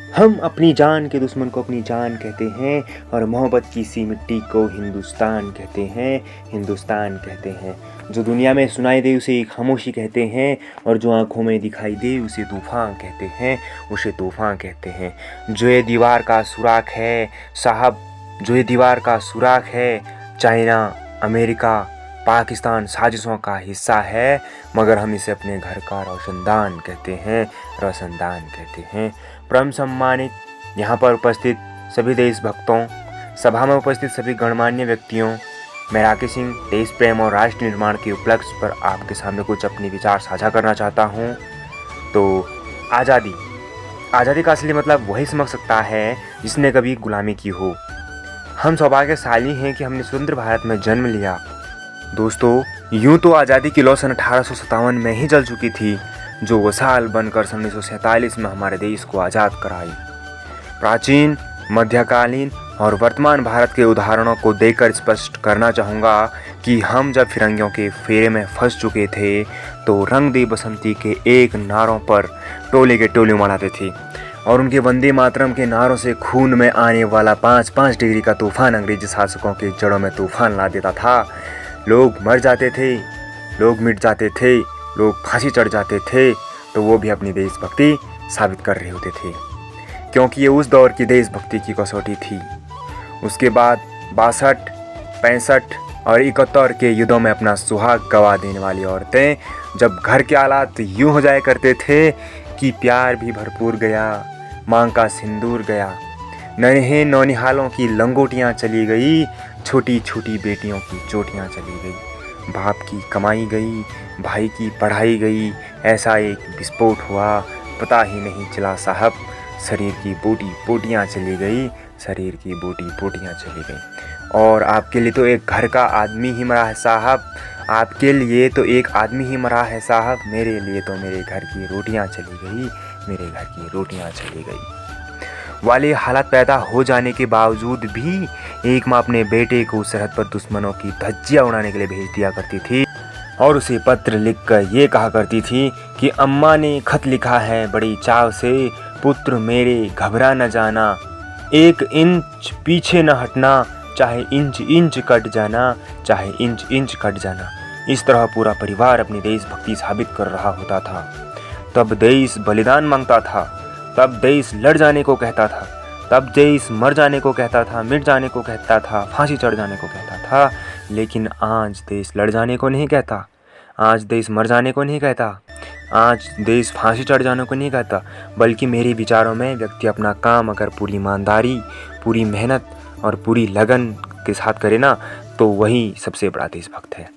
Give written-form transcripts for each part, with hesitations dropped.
हम अपनी जान के दुश्मन को अपनी जान कहते हैं और मोहब्बत की सी मिट्टी को हिंदुस्तान कहते हैं, हिंदुस्तान कहते हैं। जो दुनिया में सुनाई दे उसे खामोशी कहते हैं और जो आँखों में दिखाई दे उसे तूफ़ान कहते हैं, उसे तूफ़ान कहते हैं। जो ये दीवार का सुराख है साहब, जो ये दीवार का सुराख है, चाइना, अमेरिका, पाकिस्तान साजिशों का हिस्सा है, मगर हम इसे अपने घर का रोशनदान कहते हैं, रोशनदान कहते हैं। परम सम्मानित यहाँ पर उपस्थित सभी देशभक्तों, सभा में उपस्थित सभी गणमान्य व्यक्तियों, मैं राकेश सिंह देश प्रेम और राष्ट्र निर्माण के उपलक्ष्य पर आपके सामने कुछ अपने विचार साझा करना चाहता हूँ। तो आज़ादी का असली मतलब वही समझ सकता है जिसने कभी गुलामी की हो। हम सौभाग्यशाली हैं कि हमने स्वतंत्र भारत में जन्म लिया। दोस्तों, यूँ तो आज़ादी की लौ सन 1857 में ही जल चुकी थी, जो वो साल बनकर 1947 में हमारे देश को आज़ाद कराई। प्राचीन, मध्यकालीन और वर्तमान भारत के उदाहरणों को देकर स्पष्ट करना चाहूँगा कि हम जब फिरंगियों के फेरे में फंस चुके थे तो रंग दे बसंती के एक नारों पर टोले के टोले मनाते थे और उनके वंदे मातरम के नारों से खून में आने वाला 5-5 डिग्री का तूफान अंग्रेजी शासकों की जड़ों में तूफान ला देता था। लोग मर जाते थे, लोग मिट जाते थे, लोग फांसी चढ़ जाते थे, तो वो भी अपनी देशभक्ति साबित कर रहे होते थे, क्योंकि ये उस दौर की देशभक्ति की कसौटी थी। उसके बाद 62, 65 और 71 के युद्धों में अपना सुहाग गंवा देने वाली औरतें जब घर के हालात यूँ हो जाया करते थे कि प्यार भी भरपूर गया, मांग का सिंदूर गया, नन्हे नौनिहालों की लंगोटियाँ चली गई, छोटी छोटी बेटियों की चोटियाँ चली गई, बाप की कमाई गई, भाई की पढ़ाई गई, ऐसा एक विस्फोट हुआ, पता ही नहीं चला साहब, शरीर की बोटी बोटियाँ चली गई, शरीर की बोटी बोटियाँ चली गई। और आपके लिए तो एक घर का आदमी ही मरा है साहब, आपके लिए तो एक आदमी ही मरा है साहब, मेरे लिए तो मेरे घर की रोटियाँ चली गई, मेरे घर की रोटियाँ चली गई वाले हालात पैदा हो जाने के बावजूद भी एक माँ अपने बेटे को सरहद पर दुश्मनों की धज्जियाँ उड़ाने के लिए भेज दिया करती थी और उसे पत्र लिखकर ये कहा करती थी कि अम्मा ने खत लिखा है बड़ी चाव से, पुत्र मेरे घबरा न जाना, 1 इंच पीछे न हटना, चाहे इंच इंच कट जाना, चाहे इंच इंच कट जाना। इस तरह पूरा परिवार अपनी देशभक्ति साबित कर रहा होता था। तब देश बलिदान मांगता था, तब देश लड़ जाने को कहता था, तब देश मर जाने को कहता था, मिट जाने को कहता था, फांसी चढ़ जाने को कहता था। लेकिन आज देश लड़ जाने को नहीं कहता, आज देश मर जाने को नहीं कहता, आज देश फांसी चढ़ जाने को नहीं कहता, बल्कि मेरे विचारों में व्यक्ति अपना काम अगर पूरी ईमानदारी, पूरी मेहनत और पूरी लगन के साथ करे ना, तो वही सबसे बड़ा देशभक्त है।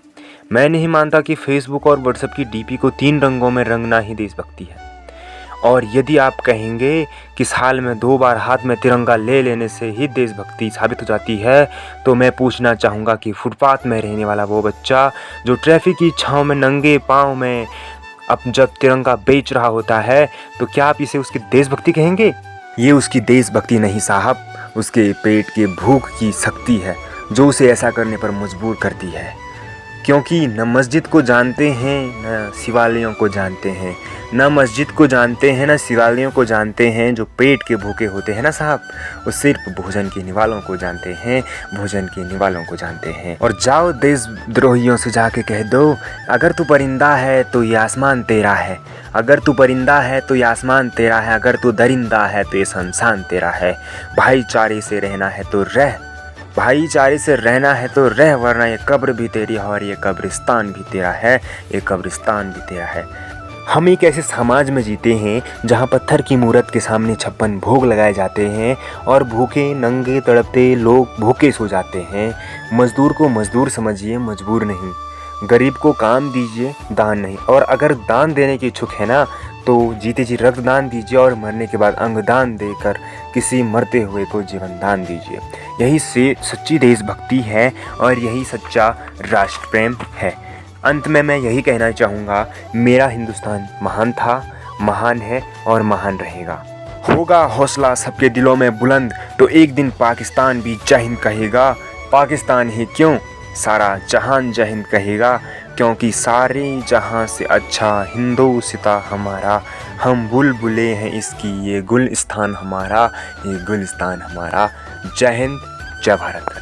मैं नहीं मानता कि फेसबुक और व्हाट्सएप की डीपी को 3 रंगों में रंगना ही देशभक्ति है। और यदि आप कहेंगे कि साल में 2 बार हाथ में तिरंगा ले लेने से ही देशभक्ति साबित हो जाती है, तो मैं पूछना चाहूँगा कि फुटपाथ में रहने वाला वो बच्चा जो ट्रैफिक की छाँव में नंगे पाँव में अब जब तिरंगा बेच रहा होता है, तो क्या आप इसे उसकी देशभक्ति कहेंगे? ये उसकी देशभक्ति नहीं साहब, उसके पेट के भूख की शक्ति है जो उसे ऐसा करने पर मजबूर करती है। क्योंकि न मस्जिद को जानते हैं न शिवालयों को जानते हैं, न मस्जिद को जानते हैं न शिवालयों को जानते हैं जो पेट के भूखे होते हैं ना साहब, वो सिर्फ भोजन के निवालों को जानते हैं, भोजन के निवालों को जानते हैं। और जाओ देशद्रोहियों से जाके कह दो, अगर तू परिंदा है तो ये आसमान तेरा है, अगर तू परिंदा है तो ये आसमान तेरा है, अगर तू दरिंदा है तो ये शमशान तेरा है। भाईचारे से रहना है तो रह, भाईचारे से रहना है तो रह, वरना ये कब्र भी तेरी है और ये कब्रिस्तान भी तेरा है, ये कब्रिस्तान भी तेरा है। हम एक ऐसे समाज में जीते हैं जहाँ पत्थर की मूर्त के सामने 56 भोग लगाए जाते हैं और भूखे नंगे तड़पते लोग भूखे सो जाते हैं। मजदूर को मजदूर समझिए, मजबूर नहीं। गरीब को काम दीजिए, दान नहीं। और अगर दान देने की इच्छुक है ना, तो जीते जी रक्तदान दीजिए और मरने के बाद अंगदान देकर किसी मरते हुए को जीवन दान दीजिए। यही से सच्ची देशभक्ति है और यही सच्चा राष्ट्र प्रेम है। अंत में मैं यही कहना चाहूँगा, मेरा हिंदुस्तान महान था, महान है और महान रहेगा। होगा हौसला सबके दिलों में बुलंद तो एक दिन पाकिस्तान भी जय हिंद कहेगा। पाकिस्तान ही क्यों, सारा जहान जय हिंद कहेगा। क्योंकि सारे जहां से अच्छा हिंदोसिता हमारा, हम बुलबुले हैं इसकी ये गुलिस्तान हमारा, ये गुलिस्तान हमारा। जय हिंद, जय भारत।